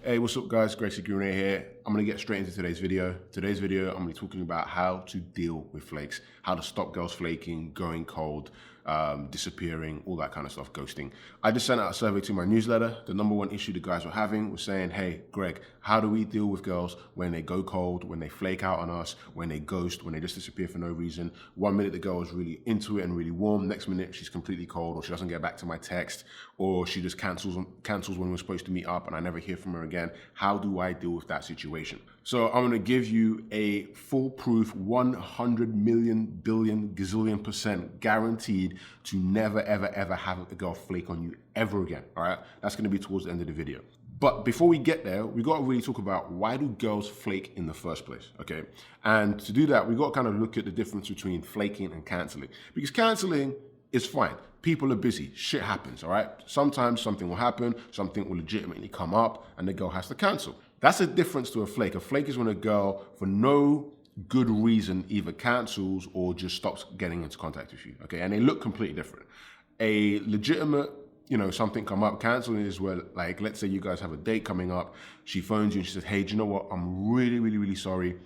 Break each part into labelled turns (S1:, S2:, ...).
S1: Hey, what's up guys, Gracie Green here. I'm gonna get straight into today's video. Today's video, I'm gonna be talking about how to deal with flakes, how to stop girls flaking, going cold, disappearing, all that kind of stuff, ghosting. I just sent out a survey to my newsletter. The number one issue the guys were having was saying, hey, Greg, how do we deal with girls when they go cold, when they flake out on us, when they ghost, when they just disappear for no reason? 1 minute the girl is really into it and really warm, next minute she's completely cold, or she doesn't get back to my text, or she just cancels when we're supposed to meet up and I never hear from her again. How do I deal with that situation? So I'm gonna give you a foolproof 100 million billion gazillion % guaranteed to never ever ever have a girl flake on you ever again, all right? That's gonna be towards the end of the video. But before we get there, we gotta really talk about why do girls flake in the first place, okay? And to do that, we gotta kind of look at the difference between flaking and canceling. Because canceling is fine. People are busy, shit happens, all right? Sometimes something will happen, something will legitimately come up and the girl has to cancel. That's a difference to a flake. A flake is when a girl, for no good reason, either cancels or just stops getting into contact with you, okay? And they look completely different. A legitimate, something come up, canceling is where, like, let's say you guys have a date coming up, she phones you and she says, hey, do you know what? I'm really, really, really sorry.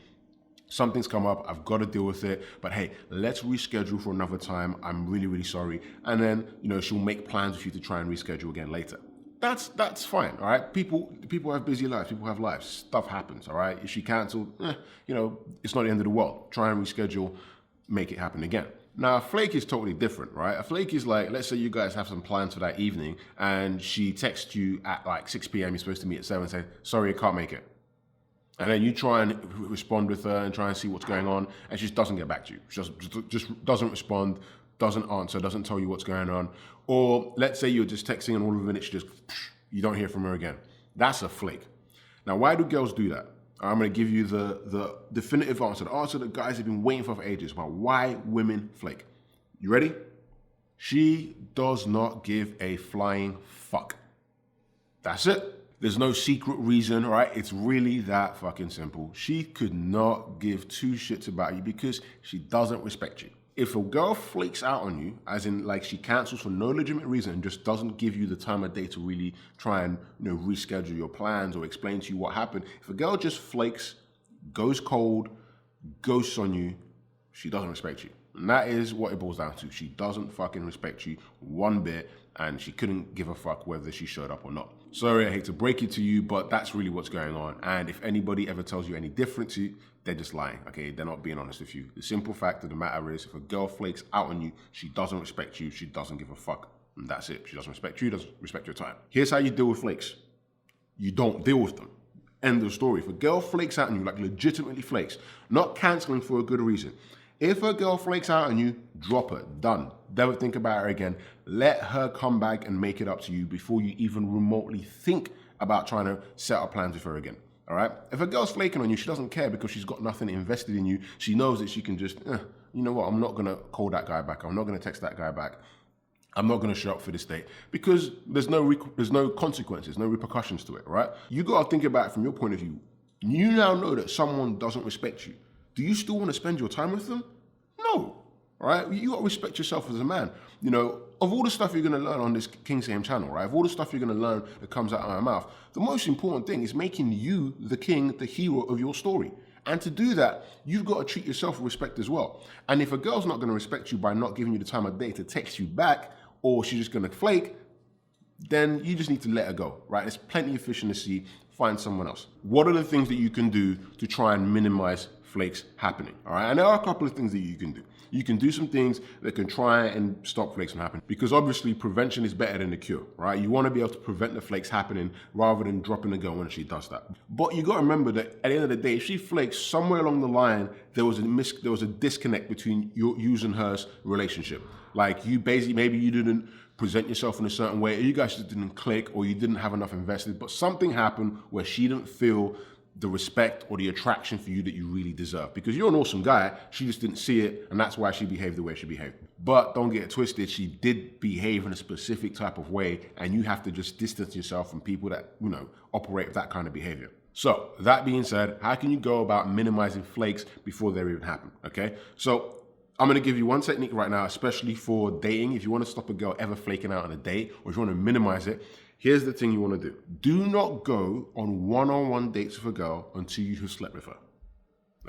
S1: Something's come up, I've got to deal with it, but hey, let's reschedule for another time. I'm really, really sorry. And then, she'll make plans with you to try and reschedule again later. That's fine, all right? People have busy lives, people have lives, stuff happens, all right? If she canceled, it's not the end of the world. Try and reschedule, make it happen again. Now, a flake is totally different, right? A flake is like, let's say you guys have some plans for that evening and she texts you at like 6 p.m., you're supposed to meet at 7 and say, sorry, I can't make it. And then you try and respond with her and try and see what's going on, and she just doesn't get back to you. She just doesn't respond, doesn't answer, doesn't tell you what's going on. Or let's say you're just texting and all of a minute you don't hear from her again. That's a flake. Now, why do girls do that? I'm gonna give you the definitive answer, the answer that guys have been waiting for ages about why women flake. You ready? She does not give a flying fuck. That's it. There's no secret reason, right? It's really that fucking simple. She could not give two shits about you because she doesn't respect you. If a girl flakes out on you, as in like she cancels for no legitimate reason and just doesn't give you the time of day to really try and reschedule your plans or explain to you what happened, if a girl just flakes, goes cold, ghosts on you, she doesn't respect you. And that is what it boils down to. She doesn't fucking respect you one bit, and she couldn't give a fuck whether she showed up or not. Sorry, I hate to break it to you, but that's really what's going on. And if anybody ever tells you any different, they're just lying, okay? They're not being honest with you. The simple fact of the matter is, if a girl flakes out on you, she doesn't respect you, she doesn't give a fuck. And that's it. She doesn't respect you, doesn't respect your time. Here's how you deal with flakes. You don't deal with them. End of story. If a girl flakes out on you, like legitimately flakes, not canceling for a good reason. If a girl flakes out on you, drop her, done. Never think about her again. Let her come back and make it up to you before you even remotely think about trying to set up plans with her again, all right? If a girl's flaking on you, she doesn't care because she's got nothing invested in you. She knows that she can just, you know what, I'm not gonna call that guy back. I'm not gonna text that guy back. I'm not gonna show up for this date because there's no consequences, no repercussions to it, right? You gotta think about it from your point of view. You now know that someone doesn't respect you. Do you still want to spend your time with them? No, all right? You got to respect yourself as a man. Of all the stuff you're going to learn on this King's Game channel, right? Of all the stuff you're going to learn that comes out of my mouth, the most important thing is making you the king, the hero of your story. And to do that, you've got to treat yourself with respect as well. And if a girl's not going to respect you by not giving you the time of day to text you back, or she's just going to flake, then you just need to let her go, right? There's plenty of fish in the sea. Find someone else. What are the things that you can do to try and minimize flakes happening, all right? And there are a couple of things that you can do. You can do some things that can try and stop flakes from happening, because obviously prevention is better than the cure, right? You want to be able to prevent the flakes happening rather than dropping the girl when she does that. But you got to remember that at the end of the day, if she flakes, somewhere along the line, there was a disconnect between yours and her relationship. Like maybe you didn't present yourself in a certain way, or you guys just didn't click, or you didn't have enough invested, but something happened where she didn't feel the respect or the attraction for you that you really deserve. Because you're an awesome guy, she just didn't see it, and that's why she behaved the way she behaved. But don't get it twisted, she did behave in a specific type of way, and you have to just distance yourself from people that, operate with that kind of behavior. So, that being said, how can you go about minimizing flakes before they even happen, okay? So, I'm gonna give you one technique right now, especially for dating. If you wanna stop a girl ever flaking out on a date, or if you wanna minimize it, Here's the thing you want to do. Do not go on one-on-one dates with a girl until you have slept with her.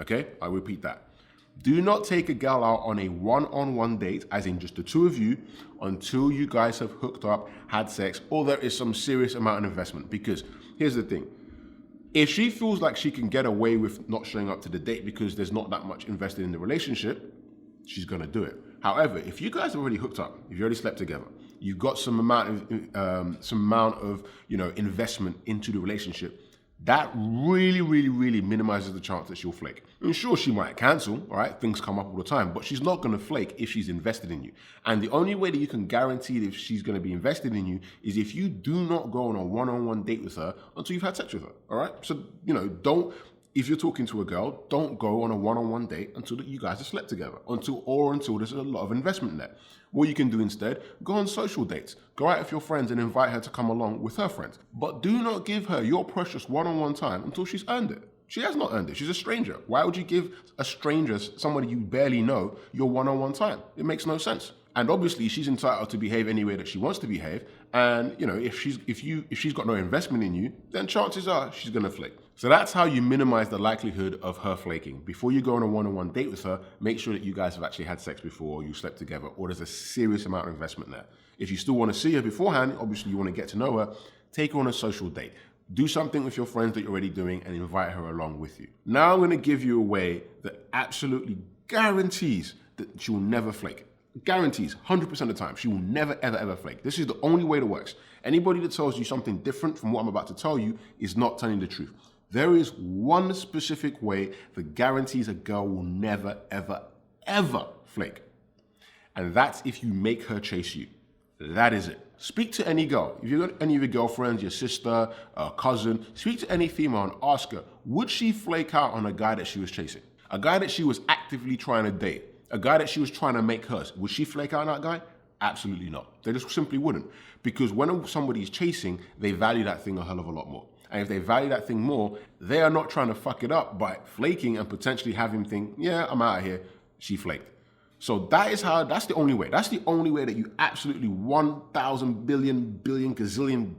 S1: Okay? I repeat that. Do not take a girl out on a one-on-one date, as in just the two of you, until you guys have hooked up, had sex, or there is some serious amount of investment. Because here's the thing. If she feels like she can get away with not showing up to the date because there's not that much invested in the relationship, she's going to do it. However, if you guys have already hooked up, if you already slept together, you've got some amount of investment into the relationship, that really minimizes the chance that she'll flake. And sure, she might cancel, all right? Things come up all the time, but she's not going to flake if she's invested in you. And the only way that you can guarantee that if she's going to be invested in you is if you do not go on a one-on-one date with her until you've had sex with her, all right? So, if you're talking to a girl, don't go on a one-on-one date until you guys have slept together, until there's a lot of investment there. What you can do instead, go on social dates. Go out with your friends and invite her to come along with her friends. But do not give her your precious one-on-one time until she's earned it. She has not earned it. She's a stranger. Why would you give a stranger, somebody you barely know, your one-on-one time? It makes no sense. And obviously, she's entitled to behave any way that she wants to behave. And if she's got no investment in you, then chances are she's gonna flake. So that's how you minimize the likelihood of her flaking. Before you go on a one-on-one date with her, make sure that you guys have actually had sex before, you slept together, or there's a serious amount of investment there. If you still want to see her beforehand, obviously you want to get to know her, take her on a social date. Do something with your friends that you're already doing and invite her along with you. Now I'm going to give you a way that absolutely guarantees that she will never flake. Guarantees, 100% of the time, she will never, ever flake. This is the only way that works. Anybody that tells you something different from what I'm about to tell you is not telling the truth. There is one specific way that guarantees a girl will never, ever flake. And that's if you make her chase you. That is it. Speak to any girl. If you've got any of your girlfriends, your sister, cousin, speak to any female and ask her, would she flake out on a guy that she was chasing? A guy that she was actively trying to date? A guy that she was trying to make hers? Would she flake out on that guy? Absolutely not. They just simply wouldn't. Because when somebody's chasing, they value that thing a hell of a lot more. And if they value that thing more, they are not trying to fuck it up by flaking and potentially have him think, yeah, I'm out of here. She flaked. So that's the only way. That's the only way that you absolutely 1,000 billion gazillion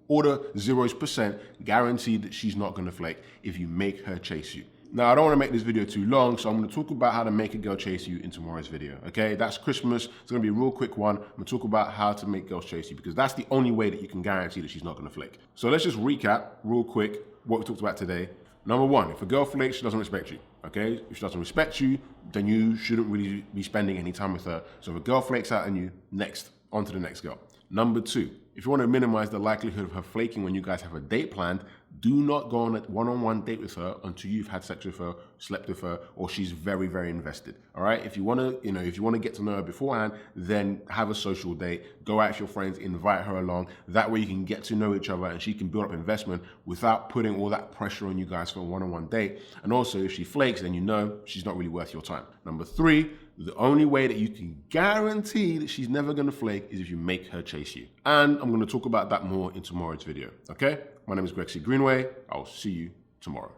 S1: order zeros % guarantee that she's not going to flake if you make her chase you. Now, I don't want to make this video too long, so I'm going to talk about how to make a girl chase you in tomorrow's video, okay? That's Christmas. It's going to be a real quick one. I'm going to talk about how to make girls chase you because that's the only way that you can guarantee that she's not going to flake. So let's just recap real quick what we talked about today. Number one, if a girl flakes, she doesn't respect you, okay? If she doesn't respect you, then you shouldn't really be spending any time with her. So if a girl flakes out on you, next, on to the next girl. Number two, if you want to minimize the likelihood of her flaking when you guys have a date planned, do not go on a one-on-one date with her until you've had sex with her, slept with her, or she's very, very invested. All right. If you want to, get to know her beforehand, then have a social date, go out with your friends, invite her along. That way you can get to know each other and she can build up investment without putting all that pressure on you guys for a one-on-one date. And also if she flakes, then you know she's not really worth your time. Number three, the only way that you can guarantee that she's never going to flake is if you make her chase you. And I'm going to talk about that more in tomorrow's video. Okay? My name is Greg C. Greenway. I'll see you tomorrow.